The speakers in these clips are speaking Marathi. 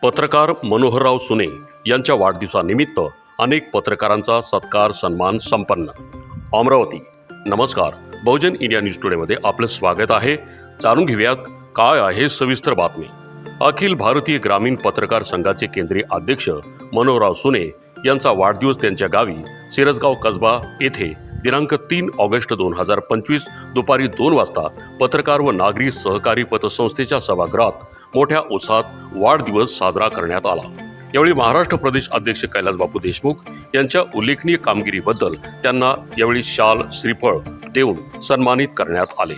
पत्रकार मनोहरराव सुने यांच्या वाढदिवसानिमित्त अनेक पत्रकारांचा सत्कार सन्मान संपन्न. अमरावती. नमस्कार. बहुजन इंडिया न्यूज टुडेमध्ये आपलं स्वागत आहे. जाणून घेऊयात काय आहे सविस्तर बातमी. अखिल भारतीय ग्रामीण पत्रकार संघाचे केंद्रीय अध्यक्ष मनोहरराव सुने यांचा वाढदिवस त्यांच्या गावी सिरसगाव कसबा येथे दिनांक 3 ऑगस्ट 2025 दुपारी 2 वाजता पत्रकार व नागरी सहकारी पतसंस्थेच्या सभागृहात मोठ्या उत्साहात वाढदिवस साजरा करण्यात आला. यावेळी महाराष्ट्र प्रदेश अध्यक्ष कैलासबापू देशमुख यांच्या उल्लेखनीय कामगिरीबद्दल त्यांना यावेळी शाल श्रीफळ देऊन सन्मानित करण्यात आले.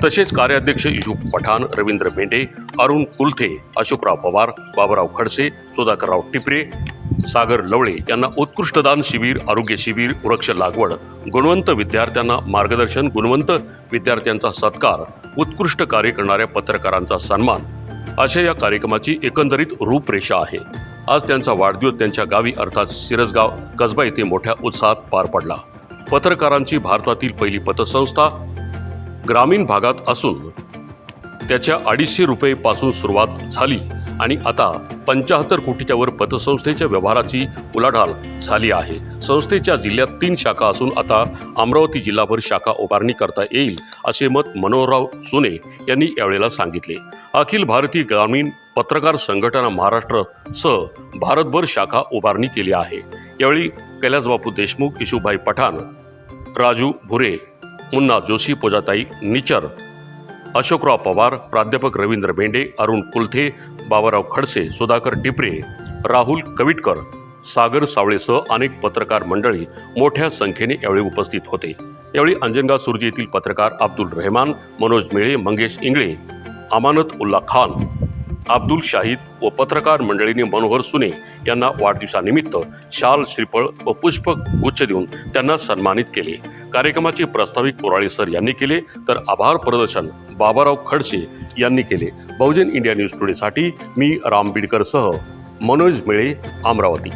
तसेच कार्याध्यक्ष युसुफ पठाण, रवींद्र मेंढे, अरुण कुलथे, अशोकराव पवार, बाबूराव खडसे, सुधाकरराव टिपरे, सागर लवळे यांना उत्कृष्टदान शिबिर, आरोग्य शिबिर, वृक्ष लागवड, गुणवंत विद्यार्थ्यांना मार्गदर्शन, गुणवंत विद्यार्थ्यांचा सत्कार, उत्कृष्ट कार्य करणाऱ्या पत्रकारांचा सन्मान अशा या कार्यक्रमाची एकंदरीत रूपरेषा आहे. आज त्यांचा वाढदिवस त्यांच्या गावी अर्थात सिरसगाव कसबा येथे मोठ्या उत्साहात पार पडला. पत्रकारांची भारतातील पहिली पतसंस्था ग्रामीण भागात असून त्याच्या 250 रुपये पासून सुरुवात झाली आणि आता 75 कोटीच्या वर पतसंस्थेच्या व्यवहाराची उलाढाल झाली आहे. संस्थेच्या जिल्ह्यात 3 शाखा असून आता अमरावती जिल्हाभर शाखा उभारणी करता येईल असे मत मनोहरराव सुने यांनी यावेळेला सांगितले. अखिल भारतीय ग्रामीण पत्रकार संघटना महाराष्ट्रासह भारतभर शाखा उभारणी केली आहे. यावेळी कैलासबापू देशमुख, युसुफभाई पठाण, राजू भुरे, मुन्ना जोशी, पूजाताई निचर, अशोकराव पवार, प्राध्यापक रवींद्र मेंढे, अरुण कुलथे, बाबूराव खडसे, सुधाकर टिपरे, राहुल कविटकर, सागर सावळेसह अनेक पत्रकार मंडळी मोठ्या संख्येने यावेळी उपस्थित होते. यावेळी अंजनगाव सुर्जी येथील पत्रकार अब्दुल रहमान, मनोज मेळे, मंगेश इंगळे, अमानत उल्ला खान, अब्दुल शाहीद व पत्रकार मंडळीने मनोहर सुने यांना वाढदिवसानिमित्त शाल, श्रीफळ व पुष्पगुच्छ देऊन त्यांना सन्मानित केले. कार्यक्रमाचे प्रास्ताविक कोराळे सर यांनी केले तर आभार प्रदर्शन बाबूराव खडसे यांनी केले. बहुजन इंडिया न्यूज टुडेसाठी मी राम बिडकर सह मनोज मेळे, अमरावती.